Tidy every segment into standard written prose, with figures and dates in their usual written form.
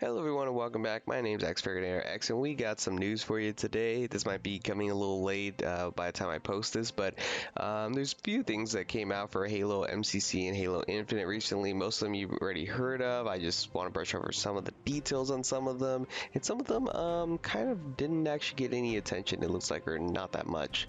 Hello everyone and welcome back. My name's X and we got some news for you today. This might be coming a little late by the time I post this, but there's a few things that came out for Halo MCC and Halo Infinite recently. Most of them you've already heard of. I just want to brush over some of the details on some of them, and some of them kind of didn't actually get any attention, it looks like, or not that much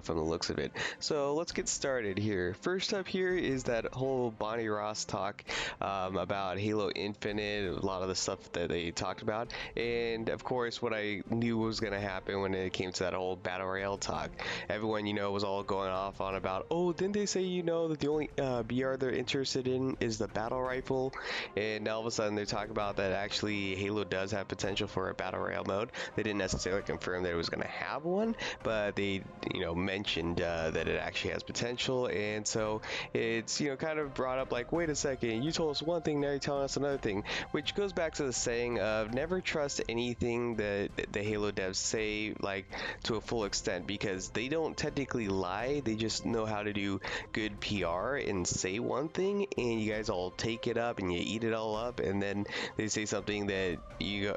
from the looks of it. So let's get started here. First up here is that whole Bonnie Ross talk about Halo Infinite, a lot of the stuff that they talked about, and of course what I knew was going to happen when it came to that whole Battle Royale talk. Everyone, was all going off on about, oh, didn't they say, that the only BR they're interested in is the battle rifle, and all of a sudden they're talking about that actually Halo does have potential for a Battle Royale mode. They didn't necessarily confirm that it was going to have one, but they, mentioned that it actually has potential, and so it's, kind of brought up like, wait a second, you told us one thing, now you're telling us another thing, which goes back to the saying of never trust anything that the Halo devs say, like, to a full extent, because they don't technically lie. They just know how to do good PR and say one thing, and you guys all take it up and you eat it all up, and then they say something that you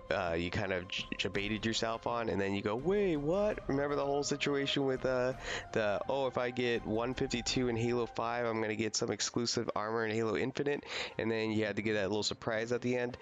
kind of debated yourself on, and then you go, wait, what? Remember the whole situation with oh, if I get 152 in Halo 5, I'm gonna get some exclusive armor in Halo Infinite, and then you had to get that little surprise at the end.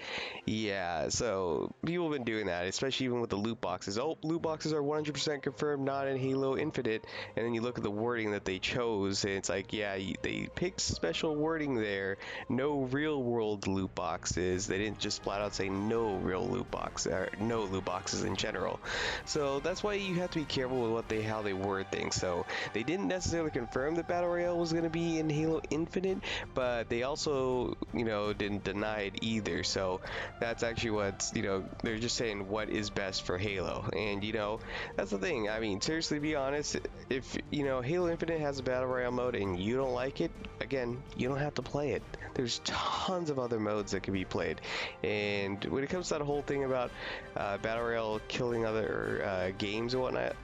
Yeah, so people have been doing that, especially even with the loot boxes. Oh, loot boxes are 100% confirmed not in Halo Infinite, and then you look at the wording that they chose, and it's like, yeah, they picked special wording there. No real world loot boxes. They didn't just flat out say no real loot box, or no loot boxes in general. So that's why you have to be careful with how they word things. So they didn't necessarily confirm that Battle Royale was going to be in Halo Infinite, but they also, didn't deny it either. So that's actually what's, they're just saying what is best for Halo. And, that's the thing. I mean, seriously, be honest, if, Halo Infinite has a Battle Royale mode and you don't like it, again, you don't have to play it. There's tons of other modes that can be played. And when it comes to that whole thing about Battle Royale killing other games and whatnot,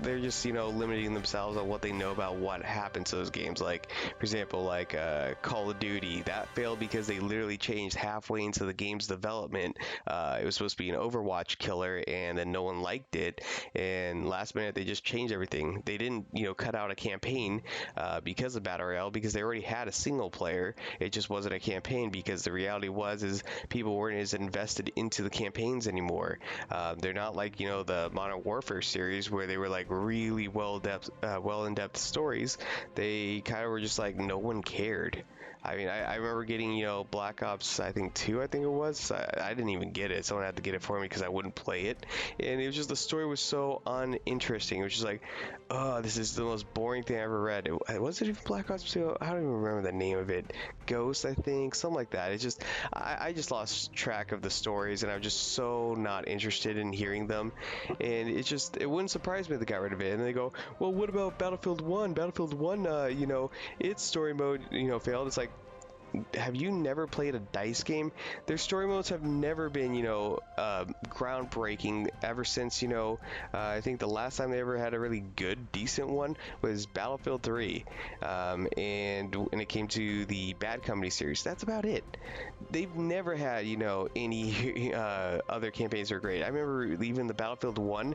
they're just, limiting themselves on what they know about what happened to those games. Like, for example, like Call of Duty, that failed because they literally changed halfway into the game's development. It was supposed to be an Overwatch killer, and then no one liked it, and last minute they just changed everything. They didn't, cut out a campaign because of Battle Royale, because they already had a single player. It just wasn't a campaign, because the reality is people weren't as invested into the campaigns anymore. They're not like, the Modern Warfare series, where they were like really well in-depth stories. They kind of were just like, no one cared. I mean, I remember getting, Black Ops, I think 2, I think it was. I didn't even get it. Someone had to get it for me because I wouldn't play it. And it was just, the story was so uninteresting. It was just like, oh, this is the most boring thing I ever read. Was it even Black Ops 2? I don't even remember the name of it. Ghost, I think, something like that. It's just, I just lost track of the stories, and I'm just so not interested in hearing them. And it wouldn't surprise me if they got rid of it. And they go, well, what about Battlefield 1? Battlefield 1, its story mode, failed. It's like, have you never played a DICE game? Their story modes have never been, groundbreaking ever since, I think the last time they ever had a really good, decent one was Battlefield 3. And when it came to the Bad Company series, that's about it. They've never had, any other campaigns that are great. I remember even the Battlefield 1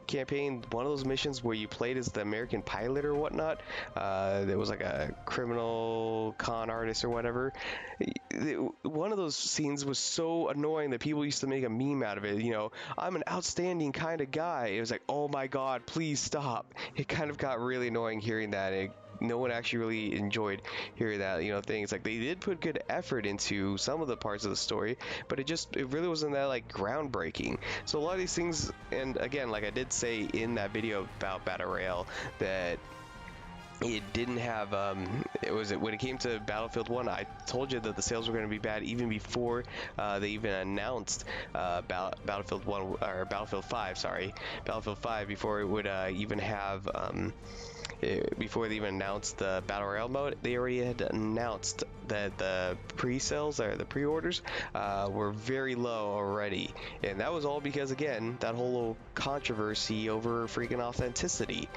campaign, one of those missions where you played as the American pilot or whatnot, there was like a criminal con artist or whatever. One of those scenes was so annoying that people used to make a meme out of it. I'm an outstanding kind of guy. It was like, oh my god, please stop. It kind of got really annoying hearing that. No one actually really enjoyed hearing that, things like, they did put good effort into some of the parts of the story, but it really wasn't that, like, groundbreaking. So a lot of these things, and again, like I did say in that video about Battle Royale, that it didn't have, when it came to Battlefield 1, I told you that the sales were going to be bad even before they even announced Battlefield 1, or Battlefield 5, sorry, Battlefield 5, before it would even have, before they even announced the Battle Royale mode. They already had announced that the pre-sales, or the pre-orders, were very low already, and that was all because, again, that whole little controversy over freaking authenticity.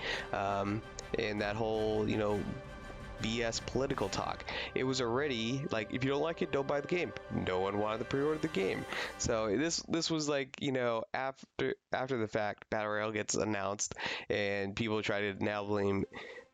and that whole, BS political talk. It was already like, if you don't like it, don't buy the game. No one wanted to pre-order the game. So this was like, after the fact, Battle Royale gets announced, and people try to now blame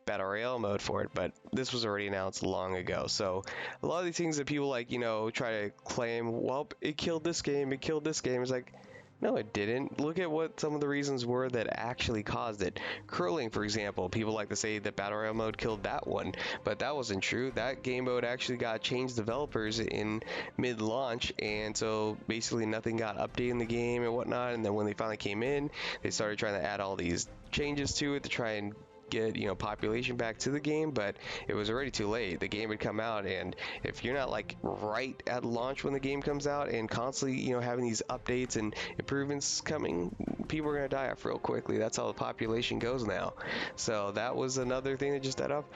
Battle Royale mode for it, but this was already announced long ago. So a lot of these things that people like, try to claim, well, it killed this game, it's like, no, it didn't. Look at what some of the reasons were that actually caused it. Curling, for example, people like to say that Battle Royale mode killed that one, but that wasn't true. That game mode actually got changed developers in mid-launch, and so basically nothing got updated in the game and whatnot, and then when they finally came in, they started trying to add all these changes to it to try and get population back to the game, but it was already too late. The game had come out, and if you're not like right at launch when the game comes out and constantly having these updates and improvements coming, people are going to die off real quickly. That's how the population goes now. So that was another thing that just died off.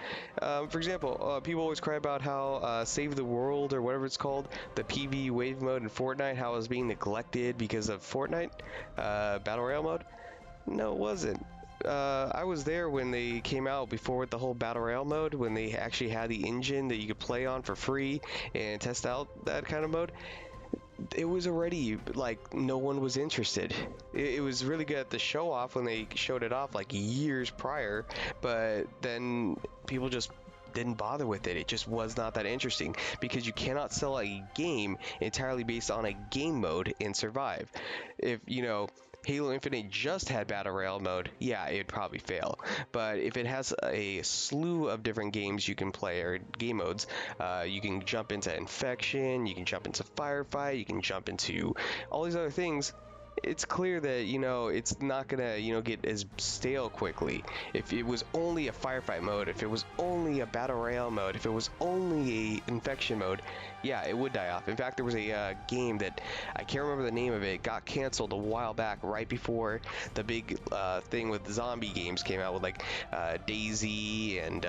For example, people always cry about how Save the World, or whatever it's called, the PvE wave mode in Fortnite, how it was being neglected because of Fortnite Battle Royale mode. No, it wasn't. I was there when they came out before with the whole Battle Royale mode, when they actually had the engine that you could play on for free and test out that kind of mode. It was already like no one was interested. It was really good at the show off when they showed it off like years prior, but then people just didn't bother with it. It just was not that interesting, because you cannot sell a game entirely based on a game mode and survive. If Halo Infinite just had Battle Royale mode, yeah, it'd probably fail. But if it has a slew of different games you can play, or game modes, you can jump into Infection, you can jump into Firefight, you can jump into all these other things, it's clear that it's not gonna get as stale quickly. If it was only a firefight mode, if it was only a battle royale mode, if it was only a infection mode, yeah, it would die off. In fact, there was a game that I can't remember the name of it, got canceled a while back, right before the big thing with zombie games came out, with like Daisy and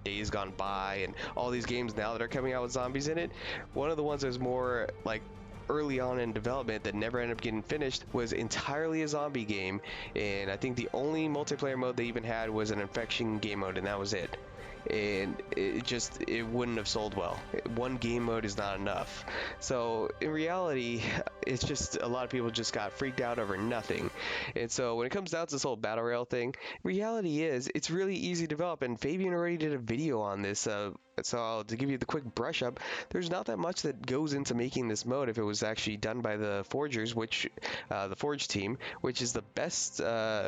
Days Gone By and all these games now that are coming out with zombies in it. One of the ones that was more like early on in development that never ended up getting finished was entirely a zombie game, and I think the only multiplayer mode they even had was an infection game mode, and that was it. And it wouldn't have sold well. One game mode is not enough. So in reality, it's just a lot of people just got freaked out over nothing. And so when it comes down to this whole battle royale thing, reality is it's really easy to develop, and Fabian already did a video on this. So to give you the quick brush up, there's not that much that goes into making this mode if it was actually done by the Forgers, which the Forge team, which is the best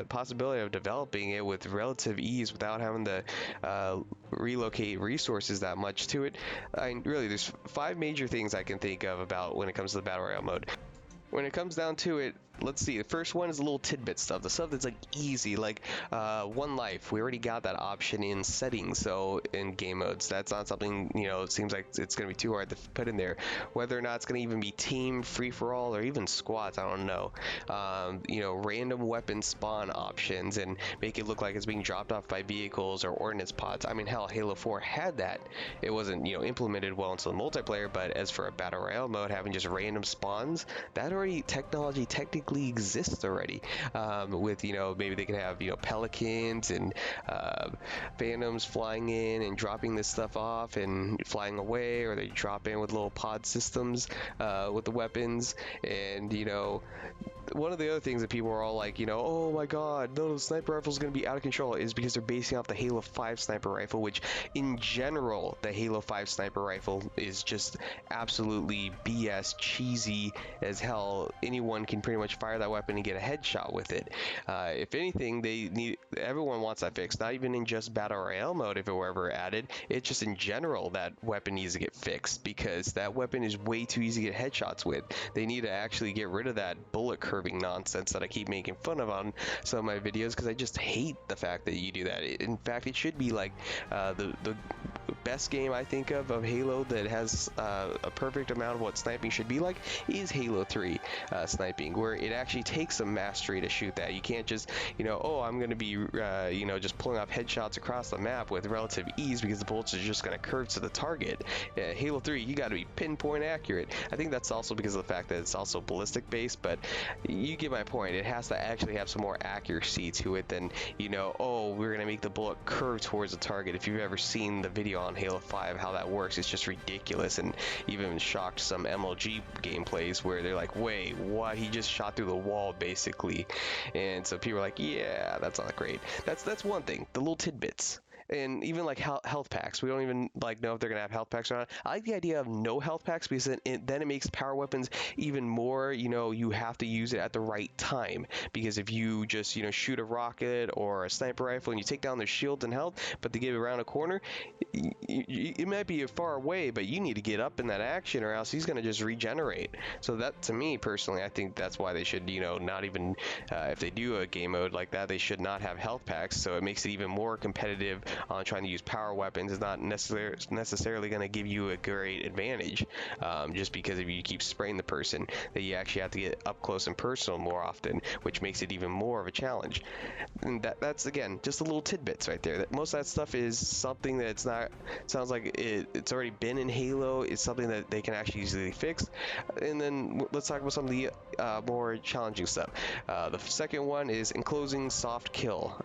possibility of developing it with relative ease without having to relocate resources that much to it. Really, there's 5 major things I can think of about when it comes to the battle royale mode. When it comes down to it, let's see, the first one is a little tidbit stuff, the stuff that's like easy, like one life. We already got that option in settings, so in game modes, that's not something, it seems like it's going to be too hard to put in there. Whether or not it's going to even be team, free-for-all, or even squads, I don't know. Random weapon spawn options, and make it look like it's being dropped off by vehicles or ordnance pods. I mean, hell, Halo 4 had that. It wasn't, implemented well into the multiplayer, but as for a battle royale mode, having just random spawns, that technology technically exists already, with maybe they can have pelicans and phantoms flying in and dropping this stuff off and flying away, or they drop in with little pod systems with the weapons. And one of the other things that people are all like, oh my god, no, the sniper rifle is going to be out of control, is because they're basing off the Halo 5 sniper rifle, which in general, the Halo 5 sniper rifle is just absolutely BS, cheesy as hell. Anyone can pretty much fire that weapon and get a headshot with it. If anything, everyone wants that fixed, not even in just battle royale mode if it were ever added. It's just in general that weapon needs to get fixed, because that weapon is way too easy to get headshots with. They need to actually get rid of that bullet curving nonsense that I keep making fun of on some of my videos, because I just hate the fact that you do that. In fact, it should be like the best game I think of Halo that has a perfect amount of what sniping should be like is Halo 3 sniping, where it actually takes some mastery to shoot that. You can't just, oh, I'm going to be, just pulling off headshots across the map with relative ease because the bullets are just going to curve to the target. Halo 3, you got to be pinpoint accurate. I think that's also because of the fact that it's also ballistic based, but you get my point. It has to actually have some more accuracy to it than, oh, we're going to make the bullet curve towards the target. If you've ever seen the video on Halo 5, how that works, it's just ridiculous, and even shocked some MLG gameplays where they're like, wait, what? He just shot through the wall, basically. And so people are like, yeah, that's not great. That's one thing, the little tidbits. And even like health packs, we don't even like know if they're gonna have health packs or not. I like the idea of no health packs because then it makes power weapons even more, you have to use it at the right time, because if you just shoot a rocket or a sniper rifle and you take down their shields and health, but they get around a corner, it might be far away, but you need to get up in that action or else he's gonna just regenerate. So that, to me personally, I think that's why they should not even if they do a game mode like that, they should not have health packs, so it makes it even more competitive on trying to use power weapons. Is not necessarily going to give you a great advantage, just because if you keep spraying the person, that you actually have to get up close and personal more often, which makes it even more of a challenge. And that's again just a little tidbits right there. That most of that stuff is something that's not, sounds like it's already been in Halo. It's something that they can actually easily fix. And then let's talk about some of the more challenging stuff. The second one is enclosing soft kill.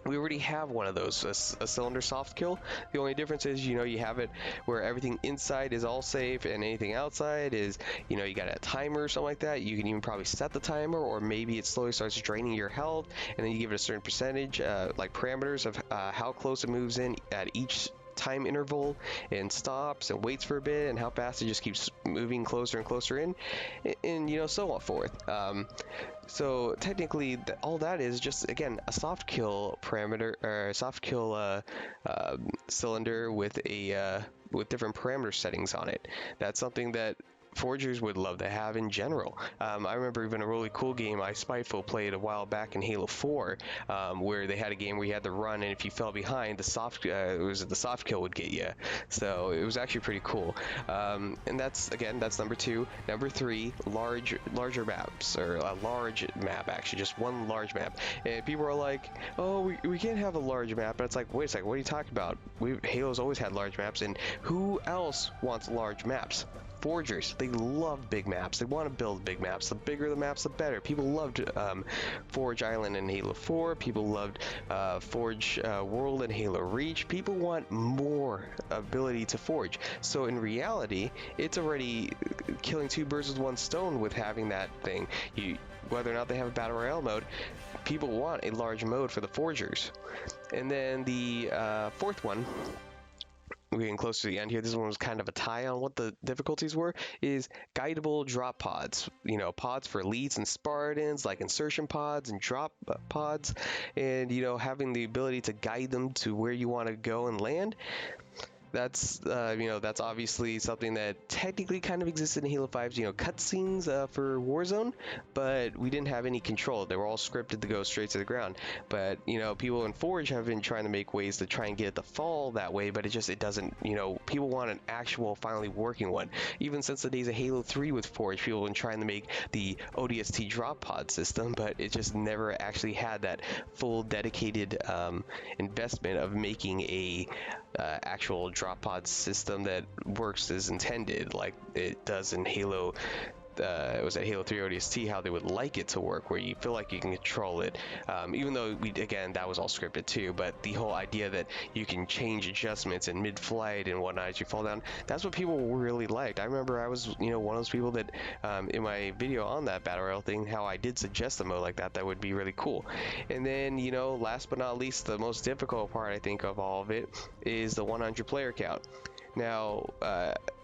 We already have one of those, a cylinder soft kill. The only difference is, you have it where everything inside is all safe and anything outside is, you got a timer or something like that. You can even probably set the timer, or maybe it slowly starts draining your health, and then you give it a certain percentage, like parameters of how close it moves in at each time interval, and stops and waits for a bit, and how fast it just keeps moving closer and closer in, and so on forth. So technically, all that is just, again, a soft kill parameter, or a soft kill cylinder with with different parameter settings on it. That's something that forgers would love to have in general. I remember even a really cool game I Spiteful played a while back in Halo 4, where they had a game where you had to run, and if you fell behind, the soft kill would get you. So it was actually pretty cool. And that's number 2. Number 3, larger maps, or a large map, actually, just one large map. And people are like, oh, we can't have a large map. But it's like, wait a second, what are you talking about? Halo's always had large maps, and who else wants large maps? Forgers, they love big maps. They want to build big maps. The bigger the maps, the better. People loved Forge Island in Halo 4. People loved Forge World in Halo Reach. People want more ability to forge. So in reality, it's already killing two birds with one stone with having that thing. Whether or not they have a Battle Royale mode, people want a large mode for the forgers. And then the fourth one, we're getting close to the end here. This one was kind of a tie on what the difficulties were, is guidable drop pods. Pods for elites and Spartans, like insertion pods and drop pods, and having the ability to guide them to where you want to go and land. That's that's obviously something that technically kind of existed in Halo 5's cutscenes for Warzone, but we didn't have any control. They were all scripted to go straight to the ground. But people in Forge have been trying to make ways to try and get it to fall that way, but it doesn't. People want an actual finally working one. Even since the days of Halo 3 with Forge, people have been trying to make the ODST drop pod system, but it just never actually had that full dedicated investment of making a actual drop pod system that works as intended, like it does in Halo. It was at Halo 3 ODST, how they would like it to work, where you feel like you can control it, even though that was all scripted too. But the whole idea that you can change adjustments in mid-flight and whatnot as you fall down, that's what people really liked. I remember I was one of those people that in my video on that Battle Royale thing, how I did suggest a mode like that would be really cool. And then last but not least, the most difficult part I think of all of it is the 100 player count. Now,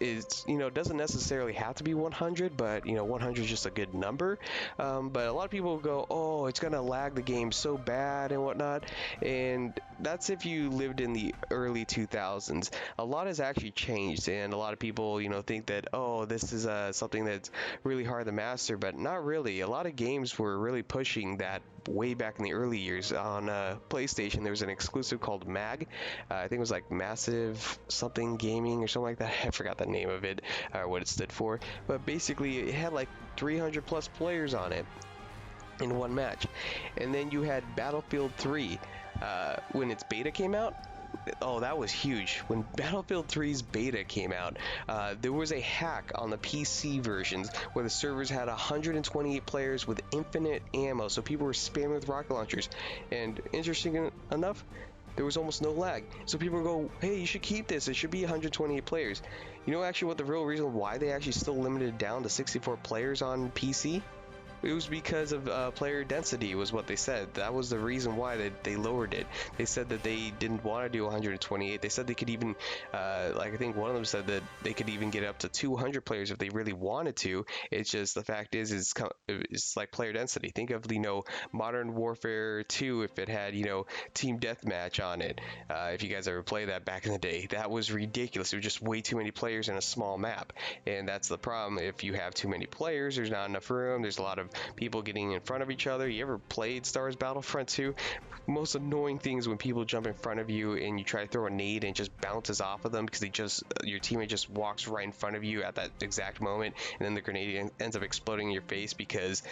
it doesn't necessarily have to be 100, but 100 is just a good number. But a lot of people go, oh, it's gonna lag the game so bad and whatnot, and that's if you lived in the early 2000s. A lot has actually changed, and a lot of people think that, oh, this is something that's really hard to master, but not really. A lot of games were really pushing that way back in the early years on PlayStation. There was an exclusive called MAG. I think it was like Massive something Gaming or something like that. I forgot the name of it, what it stood for. But basically, it had like 300 plus players on it in one match. And then you had Battlefield 3 when its beta came out. Oh, that was huge. When Battlefield 3's beta came out, there was a hack on the PC versions where the servers had 128 players with infinite ammo, so people were spamming with rocket launchers. And interesting enough, there was almost no lag. So people go, hey, you should keep this. It should be 128 players. You know actually what the real reason why they actually still limited it down to 64 players on PC? It was because of player density was what they said. That was the reason why they lowered it. They said that they didn't want to do 128. They said they could even, like I think one of them said that they could even get up to 200 players if they really wanted to. It's just the fact is it's like player density. Think of, Modern Warfare 2 if it had, Team Deathmatch on it. If you guys ever played that back in the day, that was ridiculous. It was just way too many players in a small map. And that's the problem. If you have too many players, there's not enough room. There's a lot of people getting in front of each other. You ever played Star Wars Battlefront 2? Most annoying thing is when people jump in front of you and you try to throw a nade and it just bounces off of them because your teammate just walks right in front of you at that exact moment, and then the grenade ends up exploding in your face because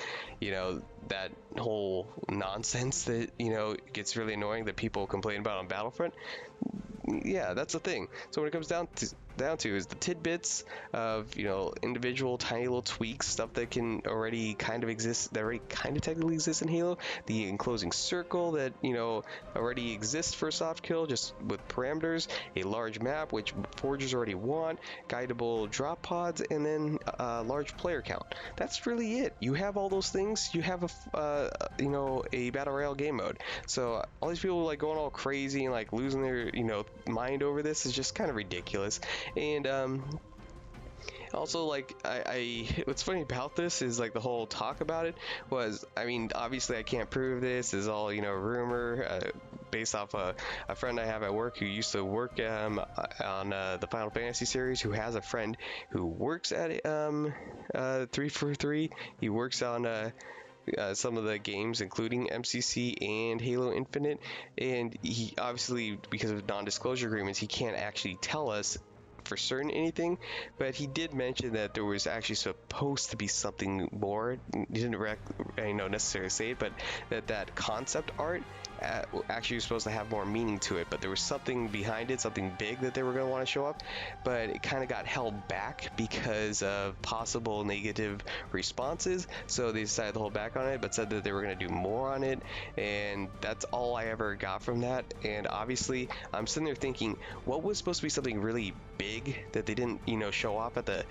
that whole nonsense that gets really annoying that people complain about on Battlefront. Yeah, that's the thing. So when it comes down to is the tidbits of individual tiny little tweaks, stuff that can already kind of exist, that already kind of technically exists in Halo. The enclosing circle that already exists for soft kill, just with parameters. A large map, which forgers already want. Guidable drop pods, and then large player count. That's really it. You have all those things. You have a battle royale game mode. So all these people going all crazy and losing their mind over this is just kind of ridiculous. And also, what's funny about this is the whole talk about it was, obviously I can't prove this. This is all rumor based off a friend I have at work who used to work on the Final Fantasy series, who has a friend who works at 343. He works on some of the games, including MCC and Halo Infinite, and he obviously, because of non-disclosure agreements, he can't actually tell us for certain anything, but he did mention that there was actually supposed to be something more. He didn't necessarily say it, but that concept art actually was supposed to have more meaning to it, but there was something behind it, something big that they were going to want to show up, but it kind of got held back because of possible negative responses, so they decided to hold back on it, but said that they were going to do more on it, and that's all I ever got from that. And obviously I'm sitting there thinking, what was supposed to be something really big that they didn't show off at the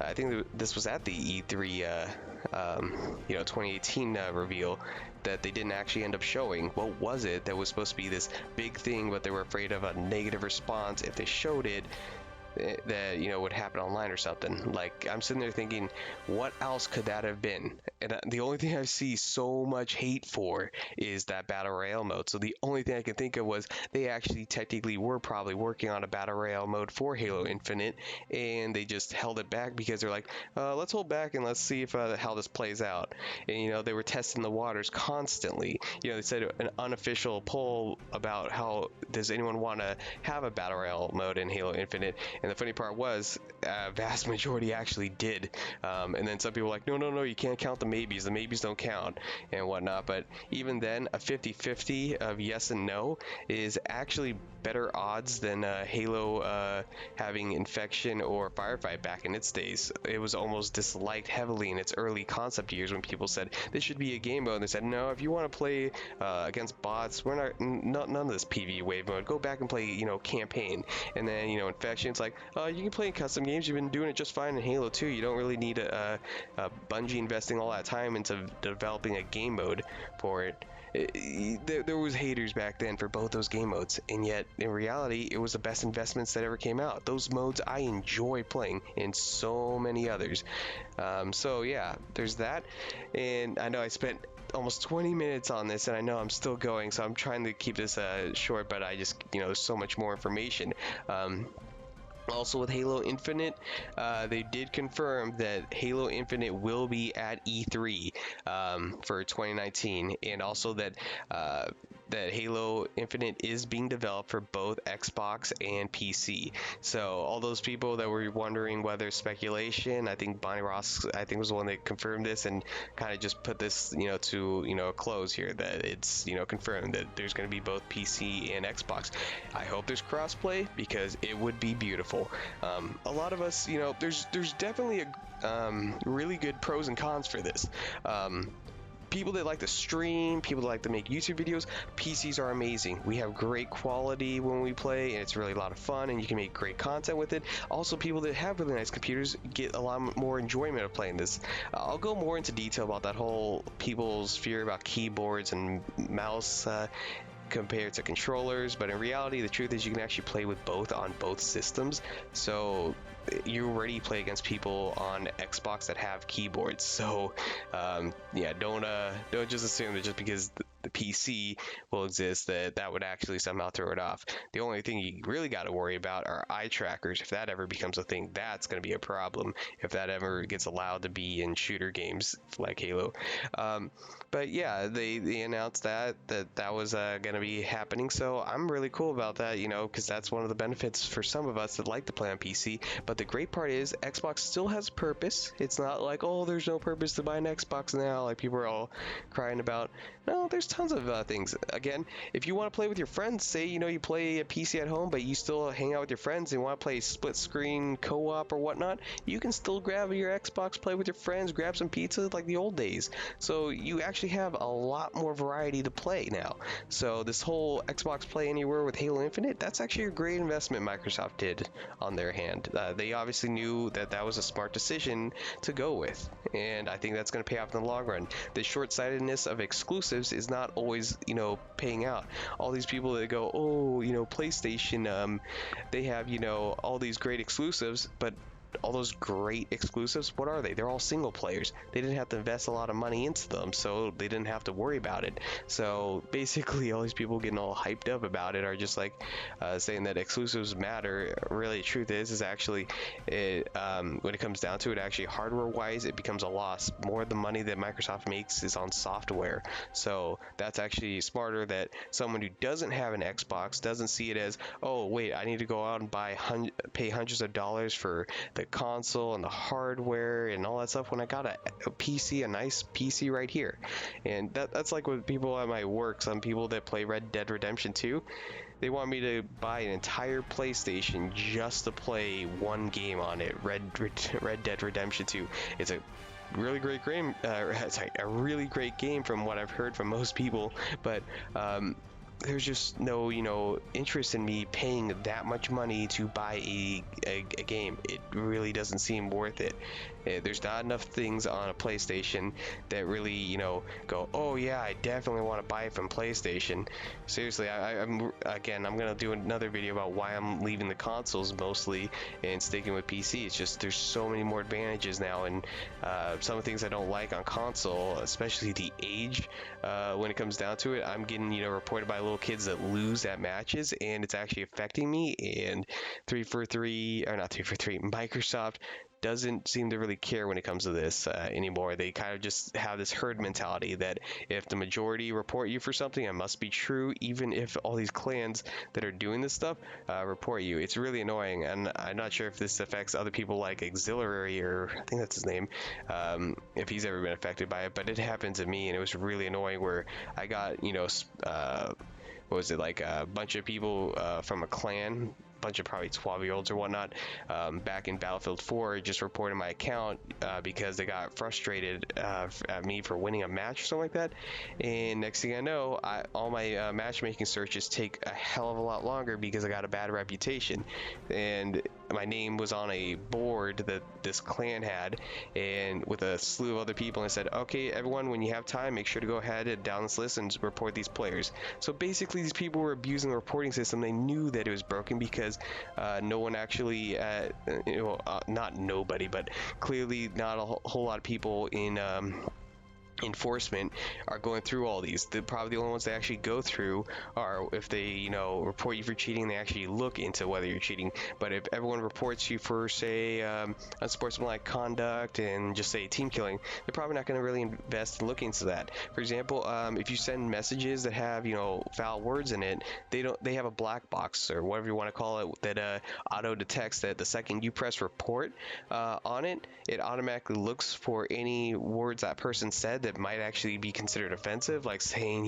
I think this was at the E3 2018 reveal, that they didn't actually end up showing? What was it that was supposed to be this big thing, but they were afraid of a negative response if they showed it, that would happen online or something? I'm sitting there thinking, what else could that have been? And the only thing I see so much hate for is that battle royale mode. So the only thing I can think of was they actually technically were probably working on a battle royale mode for Halo Infinite, and they just held it back because they're like, let's hold back and let's see if how this plays out. And they were testing the waters constantly. They said an unofficial poll about how does anyone want to have a battle royale mode in Halo Infinite, and the funny part was vast majority actually did, and then some people were like, no, you can't count the maybes don't count and whatnot. But even then, a 50-50 of yes and no is actually better odds than Halo having infection or firefight back in its days. It was almost disliked heavily in its early concept years when people said this should be a game mode, and they said, no, if you want to play against bots, we're not none of this PvE wave mode, go back and play campaign. And then infection, it's like, you can play in custom games, you've been doing it just fine in Halo 2, you don't really need a Bungie investing all that time into developing a game mode for it. There was haters back then for both those game modes, and yet in reality it was the best investments that ever came out. Those modes I enjoy playing, and so many others. So yeah, there's that. And I know I spent almost 20 minutes on this, and I know I'm still going, so I'm trying to keep this short, but I just there's so much more information. Also with Halo Infinite, they did confirm that Halo Infinite will be at E3 for 2019, and also that that Halo Infinite is being developed for both Xbox and PC. So all those people that were wondering whether speculation, I think Bonnie Ross, I think, was the one that confirmed this and kind of just put this, to a close here, that it's confirmed that there's going to be both PC and Xbox. I hope there's crossplay because it would be beautiful. A lot of us, there's definitely a really good pros and cons for this. People that like to stream, people that like to make YouTube videos, PCs are amazing. We have great quality when we play, and it's really a lot of fun, and you can make great content with it. Also, people that have really nice computers get a lot more enjoyment of playing this. I'll go more into detail about that whole people's fear about keyboards and mouse compared to controllers, but in reality, the truth is you can actually play with both on both systems. So you already play against people on Xbox that have keyboards. So yeah, don't just assume that just because the PC will exist that would actually somehow throw it off. The only thing you really got to worry about are eye trackers. If that ever becomes a thing, that's going to be a problem if that ever gets allowed to be in shooter games like Halo. But yeah, they announced that was going to be happening, so I'm really cool about that, because that's one of the benefits for some of us that like to play on PC. But the great part is Xbox still has purpose. It's not like, oh, there's no purpose to buy an Xbox now, like people are all crying about. No, there's tons of things. Again, if you want to play with your friends, say you play a PC at home, but you still hang out with your friends and want to play split screen co-op or whatnot, you can still grab your Xbox, play with your friends, grab some pizza like the old days. So you actually have a lot more variety to play now. So this whole Xbox Play Anywhere with Halo Infinite, that's actually a great investment Microsoft did on their hand. They obviously knew that was a smart decision to go with, and I think that's going to pay off in the long run. The short-sightedness of exclusives is not always paying out. All these people that go, oh, PlayStation, they have all these great exclusives, but all those great exclusives, what are they? They're all single players. They didn't have to invest a lot of money into them, so they didn't have to worry about it. So basically all these people getting all hyped up about it are just like saying that exclusives matter. Really, the truth is actually when it comes down to it, actually hardware wise, it becomes a loss. More of the money that Microsoft makes is on software. So that's actually smarter, that someone who doesn't have an Xbox doesn't see it as, oh wait, I need to go out and pay hundreds of dollars for the console and the hardware and all that stuff when I got a PC, a nice PC right here. And that's like with people at my work, some people that play Red Dead Redemption 2, they want me to buy an entire PlayStation just to play one game on it, Red Dead Redemption 2. It's a really great game, a really great game from what I've heard from most people, but there's just no interest in me paying that much money to buy a game. It really doesn't seem worth it. There's not enough things on a PlayStation that really go, oh yeah, I definitely want to buy it from PlayStation. Seriously, I'm gonna do another video about why I'm leaving the consoles mostly and sticking with PC. It's just there's so many more advantages now, and some of the things I don't like on console, especially the age, when it comes down to it, I'm getting reported by little kids that lose at matches, and it's actually affecting me. And Microsoft doesn't seem to really care when it comes to this anymore. They kind of just have this herd mentality that if the majority report you for something, it must be true, even if all these clans that are doing this stuff report you. It's really annoying, and I'm not sure if this affects other people like Auxiliary, or I think that's his name, if he's ever been affected by it, but it happened to me, and it was really annoying where I got, what was it, like a bunch of people from a clan, bunch of probably 12-year-olds or whatnot, back in Battlefield 4, just reported my account because they got frustrated at me for winning a match or something like that. And next thing I know, all my matchmaking searches take a hell of a lot longer because I got a bad reputation, and my name was on a board that this clan had, and with a slew of other people, and I said, okay, everyone, when you have time, make sure to go ahead and down this list and report these players. So basically these people were abusing the reporting system. They knew that it was broken because no one actually, not nobody, but clearly not a whole lot of people in enforcement are going through all these. Probably the only ones they actually go through are if they, report you for cheating, they actually look into whether you're cheating. But if everyone reports you for, say, unsportsmanlike conduct and just say team killing, they're probably not going to really invest in looking into that. For example, if you send messages that have, foul words in it, they have a black box or whatever you want to call it that auto detects that the second you press report on it, it automatically looks for any words that person said that might actually be considered offensive, like saying,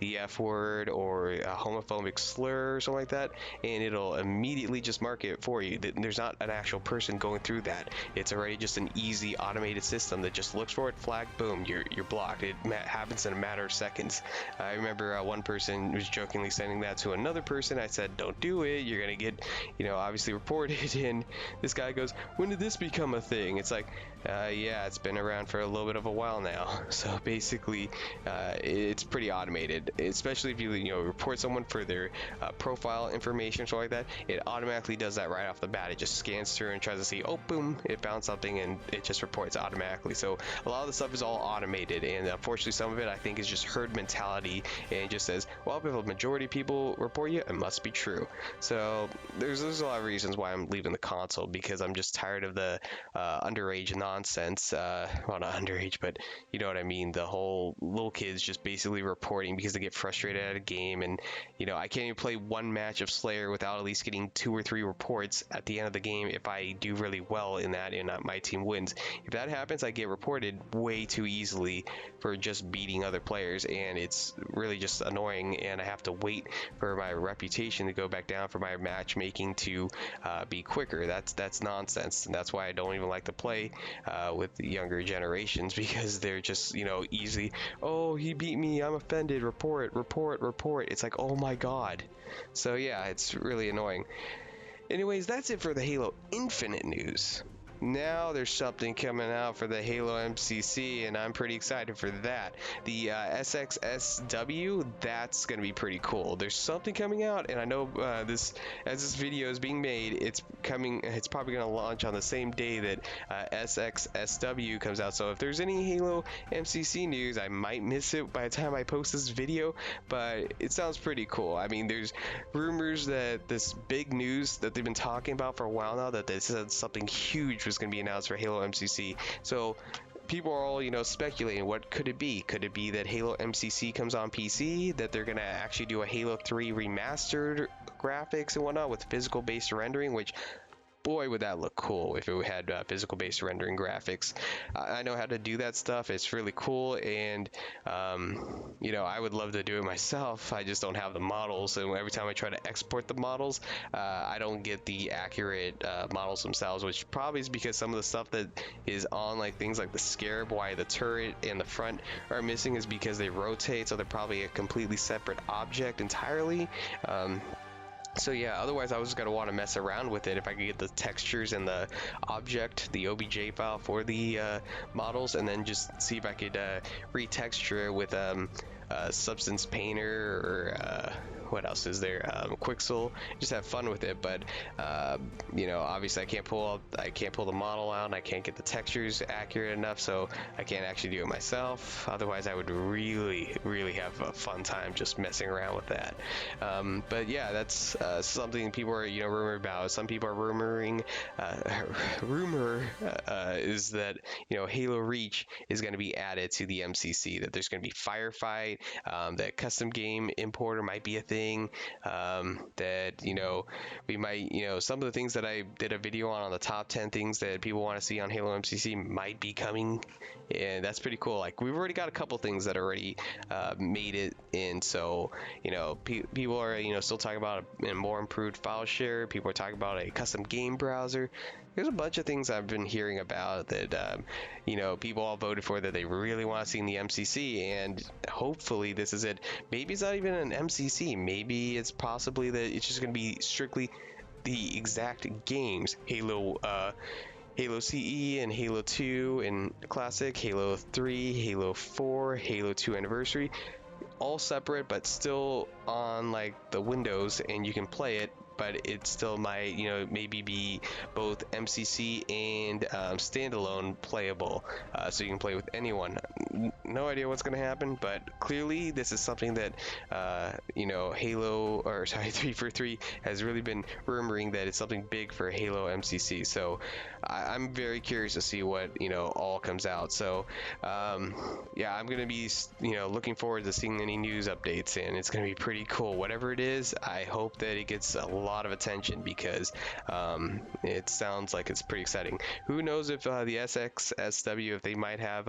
the F word or a homophobic slur or something like that, and it'll immediately just mark it for you. There's not an actual person going through that. It's already just an easy automated system that just looks for it, flag, boom, you're blocked. It happens in a matter of seconds. I remember one person was jokingly sending that to another person. I said, don't do it. You're going to get, obviously reported. And this guy goes, when did this become a thing? It's like, yeah, it's been around for a little bit of a while now. So basically, it's pretty automated, especially if you report someone for their profile information or something like that. It automatically does that right off the bat. It just scans through and tries to see, oh, boom, it found something, and it just reports automatically. So a lot of the stuff is all automated, and unfortunately, some of it I think is just herd mentality, and it just says, well, if a majority of people report you, it must be true. So there's a lot of reasons why I'm leaving the console, because I'm just tired of the underage nonsense. Well, not underage, but you know what I mean. The whole little kids just basically reporting because they get frustrated at a game, and I can't even play one match of Slayer without at least getting 2 or 3 reports at the end of the game if I do really well in that and my team wins. If that happens, I get reported way too easily for just beating other players, and it's really just annoying, and I have to wait for my reputation to go back down, for my matchmaking to be quicker. That's nonsense, and that's why I don't even like to play with the younger generations, because they're just easily, oh, he beat me, I'm offended, report. It's like, oh my god. So yeah, it's really annoying. Anyways, that's it for the Halo Infinite news. Now there's something coming out for the Halo MCC, and I'm pretty excited for that. The SXSW, that's going to be pretty cool. There's something coming out, and I know as this video is being made, it's probably going to launch on the same day that SXSW comes out. So if there's any Halo MCC news, I might miss it by the time I post this video, but it sounds pretty cool. I mean, there's rumors that this big news that they've been talking about for a while now, that they said something huge was going to be announced for Halo MCC. So people are all, speculating, what could it be? Could it be that Halo MCC comes on PC, that they're going to actually do a Halo 3 remastered graphics and whatnot with physical based rendering, which, boy, would that look cool if it had physical based rendering graphics. I know how to do that stuff. It's really cool, and I would love to do it myself. I just don't have the models, and every time I try to export the models, I don't get the accurate models themselves, which probably is because some of the stuff that is on, like things like the Scarab, why the turret and the front are missing, is because they rotate, so they're probably a completely separate object entirely. So yeah, otherwise I was just going to want to mess around with it if I could get the textures and the object, the OBJ file for the models, and then just see if I could retexture it with Substance Painter or what else is there? Quixel. Just have fun with it, but obviously I can't pull the model out, and I can't get the textures accurate enough, so I can't actually do it myself. Otherwise, I would really, really have a fun time just messing around with that. But yeah, that's something people are rumored about. Some people are rumoring. Rumor is that Halo Reach is going to be added to the MCC. That there's going to be Firefight. That custom game importer might be a thing. That we might some of the things that I did a video on the top 10 things that people want to see on Halo MCC might be coming, and that's pretty cool. Like, we've already got a couple things that already made it in, so people are still talking about a more improved file share. People are talking about a custom game browser. There's a bunch of things I've been hearing about that people all voted for, that they really want to see in the MCC, and hopefully this is it. Maybe it's not even an MCC. Maybe it's possibly that it's just going to be strictly the exact games. Halo CE and Halo 2 and Classic, Halo 3, Halo 4, Halo 2 Anniversary, all separate but still on like the Windows, and you can play it but it still might, maybe be both MCC and standalone playable, so you can play with anyone. No idea what's going to happen, but clearly this is something that Halo, or sorry, 343 has really been rumoring that it's something big for Halo MCC. So I'm very curious to see what all comes out. So yeah, I'm gonna be looking forward to seeing any news updates, and it's gonna be pretty cool. Whatever it is, I hope that it gets a lot of attention, because it sounds like it's pretty exciting. Who knows if the SXSW, if they might have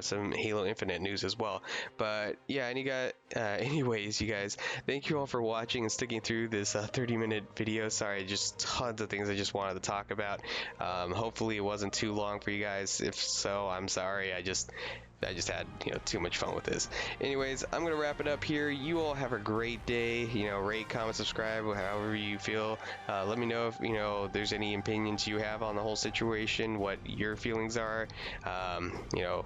some Halo Infinite news as well. But yeah, anyways, you guys, thank you all for watching and sticking through this 30-minute video. Sorry, just tons of things I just wanted to talk about. Hopefully it wasn't too long for you guys. If so, I'm sorry. I just had too much fun with this. Anyways, I'm gonna wrap it up here. You all have a great day. Rate, comment, subscribe, however you feel. Let me know if there's any opinions you have on the whole situation, what your feelings are.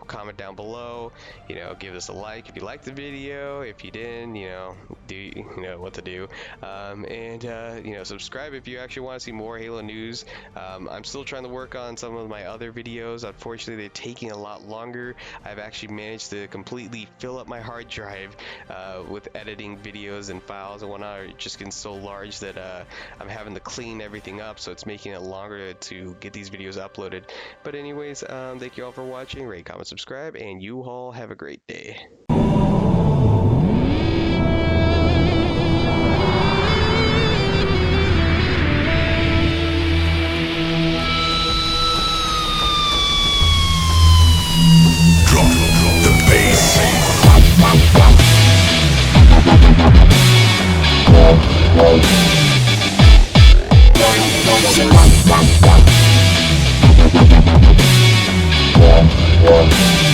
Comment down below. Give us a like if you liked the video. If you didn't, do what to do. And subscribe if you actually want to see more Halo news. I'm still trying to work on some of my other videos. Unfortunately, they're taking a lot longer. I've actually managed to completely fill up my hard drive with editing videos and files and whatnot. Are just getting so large that I'm having to clean everything up, so it's making it longer to get these videos uploaded. But anyways, thank you all for watching. Rate, comment, subscribe, and you all have a great day. Yeah.